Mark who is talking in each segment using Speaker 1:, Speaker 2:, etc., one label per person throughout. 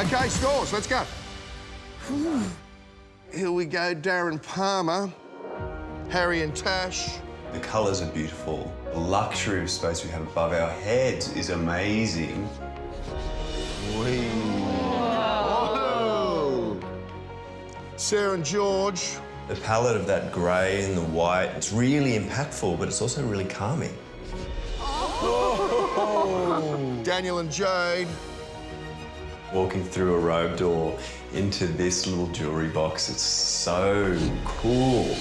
Speaker 1: OK, scores, let's go. Here we go, Darren Palmer, Harry and Tash.
Speaker 2: The colours are beautiful. The luxury of space we have above our heads is amazing.
Speaker 1: Whoa. Sarah and George.
Speaker 2: The palette of that grey and the white, it's really impactful, but it's also really calming.
Speaker 1: Oh. Daniel and Jade.
Speaker 2: Walking through a robe door into this little jewellery box, it's so cool.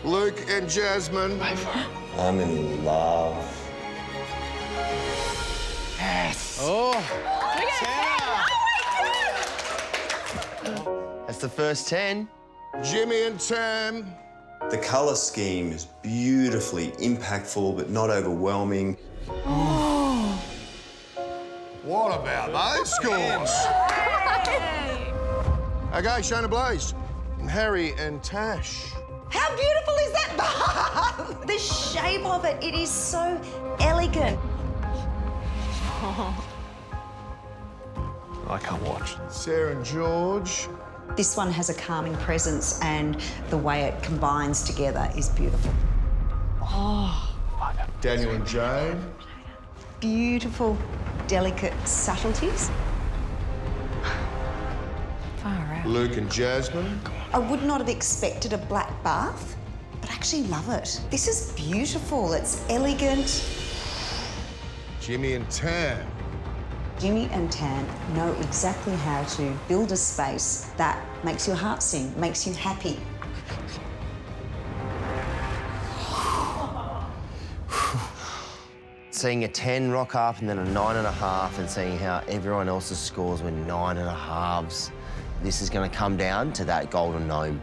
Speaker 1: Luke and Jasmine.
Speaker 2: I'm in love.
Speaker 1: Yes.
Speaker 3: Oh.
Speaker 4: That's the first 10.
Speaker 1: Jimmy and Tam.
Speaker 2: The colour scheme is beautifully impactful, but not overwhelming.
Speaker 1: What about those scores? OK, Shona Blaze. Harry and Tash.
Speaker 5: How beautiful is that bath? The shape of it, it is so elegant.
Speaker 3: I can't watch.
Speaker 1: Sarah and George.
Speaker 5: This one has a calming presence and the way it combines together is beautiful.
Speaker 1: Daniel and Jade.
Speaker 5: Beautiful, delicate subtleties.
Speaker 6: Far out.
Speaker 1: Luke and Jasmine.
Speaker 5: I would not have expected a black bath, but I actually love it. This is beautiful, it's elegant.
Speaker 1: Jimmy and Tam.
Speaker 5: Jimmy and Tan know exactly how to build a space that makes your heart sing, makes you happy.
Speaker 4: Seeing a 10 rock up and then a 9.5 and seeing how everyone else's scores were 9.5s. This is going to come down to that golden gnome.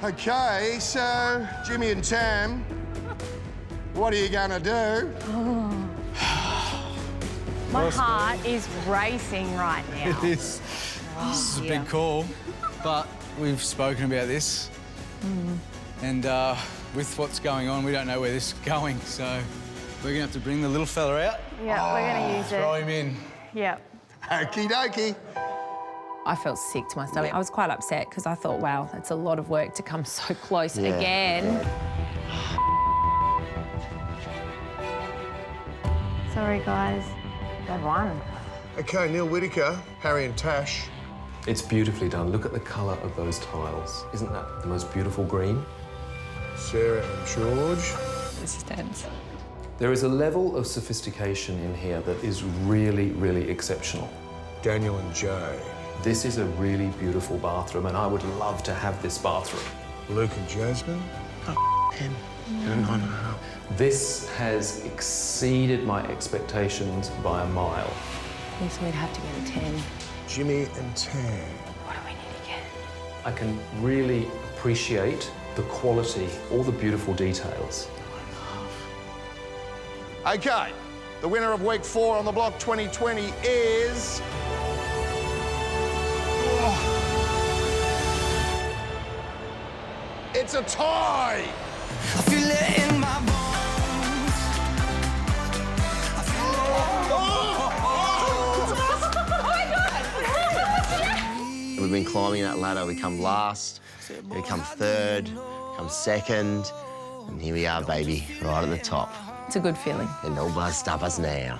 Speaker 1: OK, so Jimmy and Tam, what are you going to do?
Speaker 6: My heart is racing right now.
Speaker 3: It is. This is a big call, but we've spoken about this. And with what's going on, we don't know where this is going, so we're going to have to bring the little fella out.
Speaker 6: Yeah, we're going to use
Speaker 3: Throw
Speaker 6: it.
Speaker 3: him in.
Speaker 6: Yep.
Speaker 1: Okie dokie.
Speaker 6: I felt sick to my stomach. I was quite upset because I thought, wow, it's a lot of work to come so close again. Sorry, guys. They won.
Speaker 1: OK, Neil Whittaker, Harry and Tash.
Speaker 7: It's beautifully done. Look at the colour of those tiles. Isn't that the most beautiful green?
Speaker 1: Sarah and George.
Speaker 6: This is tense.
Speaker 7: There is a level of sophistication in here that is really, really exceptional.
Speaker 1: Daniel and Jade.
Speaker 7: This is a really beautiful bathroom, and I would love to have this bathroom.
Speaker 1: Luke and Jasmine.
Speaker 4: 10 and a 9.5.
Speaker 7: This has exceeded my expectations by a mile.
Speaker 6: Yes, we'd have to get a 10.
Speaker 1: Jimmy and Tam.
Speaker 6: What do we need to get?
Speaker 7: I can really appreciate the quality, all the beautiful details.
Speaker 1: OK, the winner of week 4 on the block 2020 is... It's a tie!
Speaker 8: I feel it in my bones.
Speaker 4: We've been climbing that ladder. We come last, we come third, come second, and here we are, baby, right at the top.
Speaker 6: It's a good feeling.
Speaker 4: And nobody's stop us now.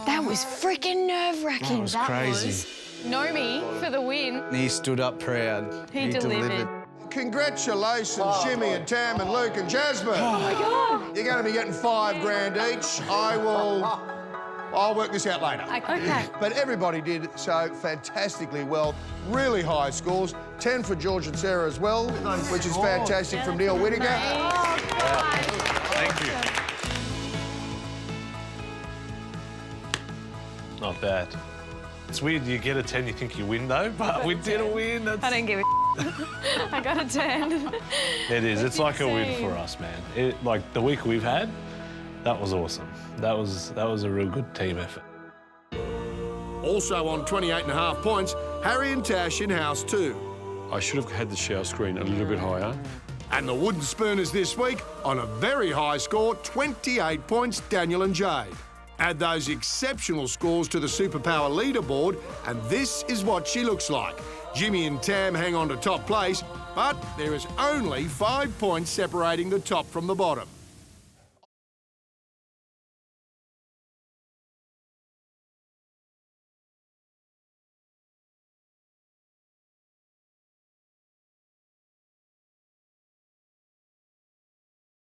Speaker 6: That was freaking nerve-wracking.
Speaker 3: That was crazy.
Speaker 6: Nomi for the win.
Speaker 3: He stood up proud.
Speaker 6: He delivered.
Speaker 1: Congratulations, Jimmy and Tam and Luke and Jasmine.
Speaker 6: Oh, my God.
Speaker 1: You're going to be getting $5 grand each. I'll work this out later.
Speaker 6: Okay.
Speaker 1: But everybody did so fantastically well. Really high scores. 10 for George and Sarah as well, which is fantastic from Neil Whittaker.
Speaker 3: Thank you.
Speaker 9: Not bad. It's weird, you get a 10, you think you win, though, but we did a win. That's...
Speaker 6: I don't give a I got a 10.
Speaker 9: It is. It's like a win for us, man. Like, the week we've had, that was awesome. That was a real good team effort.
Speaker 1: Also on 28.5 points, Harry and Tash in house 2.
Speaker 10: I should have had the shower screen a little bit higher.
Speaker 1: And the wooden spooners this week on a very high score, 28 points, Daniel and Jade. Add those exceptional scores to the Superpower leaderboard, and this is what she looks like. Jimmy and Tam hang on to top place, but there is only 5 points separating the top from the bottom.